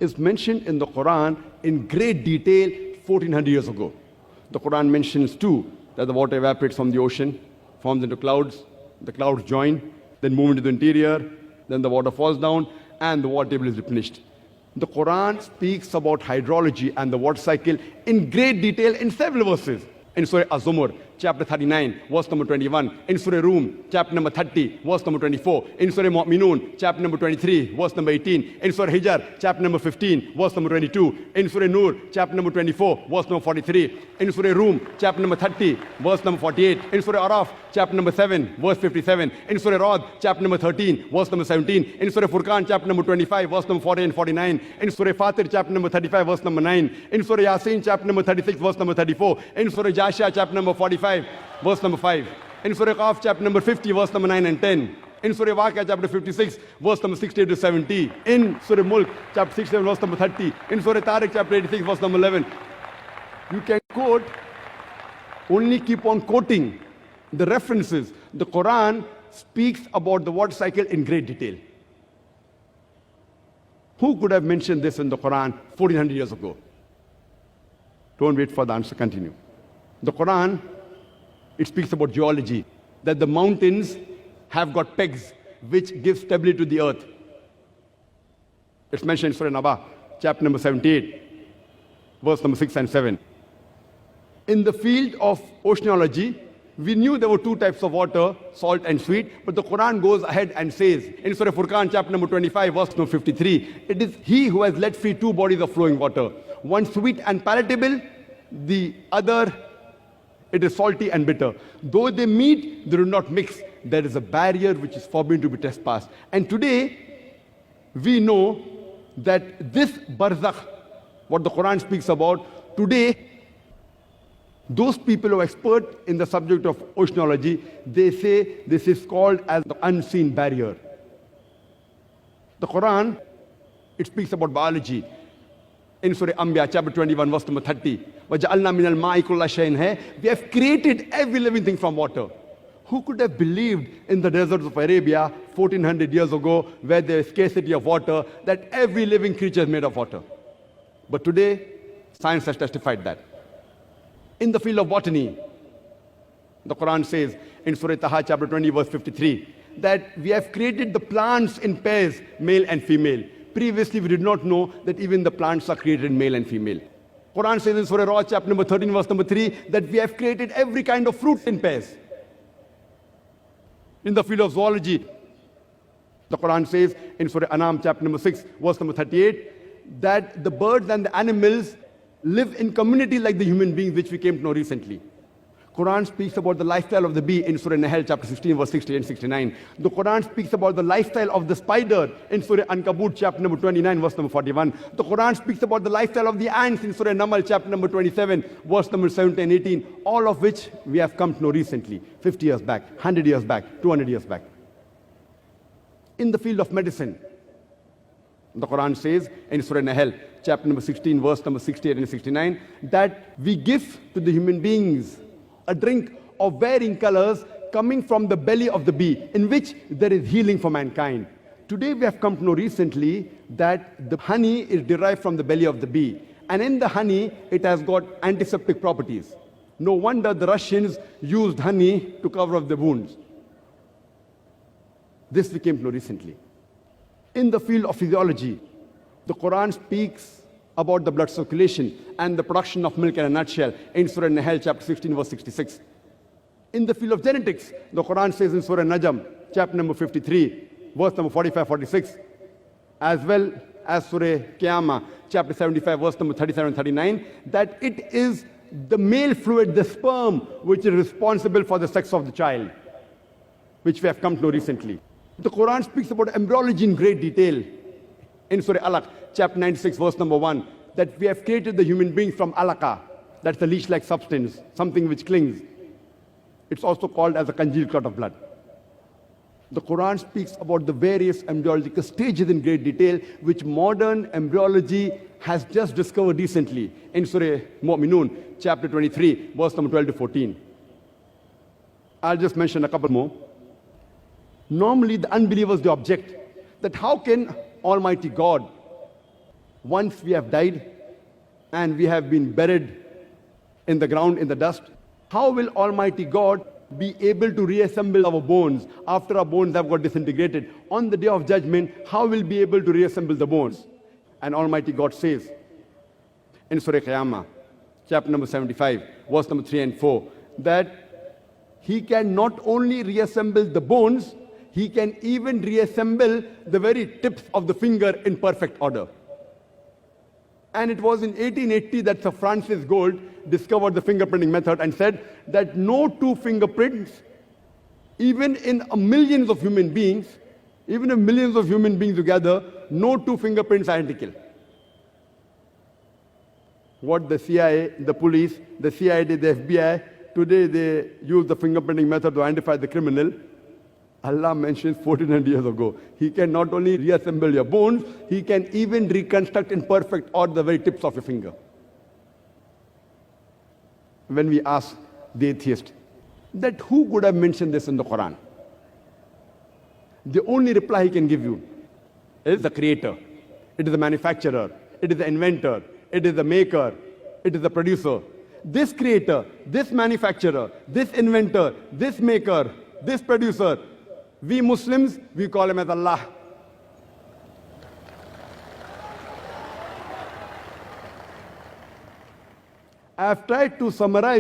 is mentioned in the Quran in great detail 1400 years ago. The Quran mentions too that the water evaporates from the ocean, forms into clouds, the clouds join, then move into the interior, then the water falls down, and the water table is replenished. The Quran speaks about hydrology and the water cycle in great detail in several verses. In Surah Az-Zumar, chapter 39, verse number 21. In Surah Rum, chapter number 30, verse number 24. In Surah Mu'minun, chapter number 23, verse number 18. In Surah Hijr, chapter number 15, verse number 22. In Surah Nur, chapter number 24, verse number 43. In Surah Rum, chapter number 30, verse number 48. In Surah Araf, chapter number 7, verse 57. In Surah Rad, chapter number 13, verse number 17. In Surah Furqan, chapter number 25, verse number 40 and 49. In Surah Fatir, chapter number 35, verse number 9. In Surah Yasin, chapter number 36, verse number 34. In Surah Jasha, chapter number 45, verse number 5. In Surah Qaf, chapter number 50, verse number 9 and 10. In Surah Waqia, chapter 56, verse number 60 to 70. In Surah Mulk, chapter 67, verse number 30. In Surah Tariq, chapter 86, verse number 11. You can quote, only keep on quoting the references. The Quran speaks about the water cycle in great detail. Who could have mentioned this in the Quran 1400 years ago? Don't wait for the answer, continue. The Quran, it speaks about geology, that the mountains have got pegs which give stability to the earth. It's mentioned in Surah Naba, chapter number 78, verse number 6 and 7. In the field of oceanology, we knew there were two types of water, salt and sweet, but the Quran goes ahead and says, in Surah Furqan, chapter number 25, verse number 53, it is He who has let free two bodies of flowing water, one sweet and palatable, the other it is salty and bitter. Though they meet, they do not mix. There is a barrier which is forbidden to be trespassed. And today, we know that this barzakh, what the Quran speaks about, today, those people who are expert in the subject of oceanology, they say this is called as the unseen barrier. The Quran, it speaks about biology. In Surah Anbiya, chapter 21, verse number 30, وَجَعَلْنَا مِنَ الْمَاءِ كُلَّ شَيْءٍ hai. We have created every living thing from water. Who could have believed in the deserts of Arabia 1400 years ago, where there is scarcity of water, that every living creature is made of water? But today, science has testified that. In the field of botany, the Quran says in Surah Taha, chapter 20, verse 53, that we have created the plants in pairs, male and female. Previously, we did not know that even the plants are created male and female. Quran says in Surah Ra, chapter number 13, verse number 3, that we have created every kind of fruit in pairs. In the field of zoology, the Quran says in Surah Anam, chapter number 6, verse number 38, that the birds and the animals live in community like the human beings, which we came to know recently. Quran speaks about the lifestyle of the bee in Surah Nahl, chapter 16, verse 60 and 69. The Quran speaks about the lifestyle of the spider in Surah Ankabut, chapter number 29, verse number 41. The Quran speaks about the lifestyle of the ants in Surah Namal, chapter number 27, verse number 17 and 18, all of which we have come to know recently, 50 years back, 100 years back, 200 years back. In the field of medicine, the Quran says in Surah Nahl, chapter number 16, verse number 68 and 69, that we give to the human beings a drink of varying colors coming from the belly of the bee, in which there is healing for mankind. Today we have come to know recently that the honey is derived from the belly of the bee. And in the honey, it has got antiseptic properties. No wonder the Russians used honey to cover up the wounds. This we came to know recently. In the field of physiology, the Quran speaks about the blood circulation and the production of milk in a nutshell in Surah Nahl, chapter 16, verse 66. In the field of genetics, the Quran says in Surah Najm, chapter number 53, verse number 45-46, as well as Surah Qiyamah, chapter 75, verse number 37-39, that it is the male fluid, the sperm, which is responsible for the sex of the child, which we have come to know recently. The Quran speaks about embryology in great detail. In Surah Alaq, chapter 96, verse number 1, that we have created the human being from alaqa, that's the leech-like substance, something which clings. It's also called as a congealed clot of blood. The Quran speaks about the various embryological stages in great detail, which modern embryology has just discovered recently in Surah Mu'minun, chapter 23, verse number 12 to 14. I'll just mention a couple more. Normally, the unbelievers, they object that how can Almighty God once we have died and we have been buried in the ground, in the dust, how will Almighty God be able to reassemble our bones after our bones have got disintegrated? On the day of judgment, how will be able to reassemble the bones? And Almighty God says in Surah Qiyamah, chapter number 75, verse number 3 and 4, that He can not only reassemble the bones, He can even reassemble the very tips of the finger in perfect order. And it was in 1880 that Sir Francis Gould discovered the fingerprinting method and said that no two fingerprints, even in millions of human beings, even if millions of human beings together, no two fingerprints are identical. What the CIA, the police, the CID, the FBI, today they use the fingerprinting method to identify the criminal. Allah mentions 1400 years ago. He can not only reassemble your bones, He can even reconstruct in perfect order the very tips of your finger. When we ask the atheist that who could have mentioned this in the Quran, the only reply he can give you is the creator. It is the manufacturer. It is the inventor. It is the maker. It is the producer. This creator, this manufacturer, this inventor, this maker, this producer, we Muslims, we call him as Allah. I have tried to summarize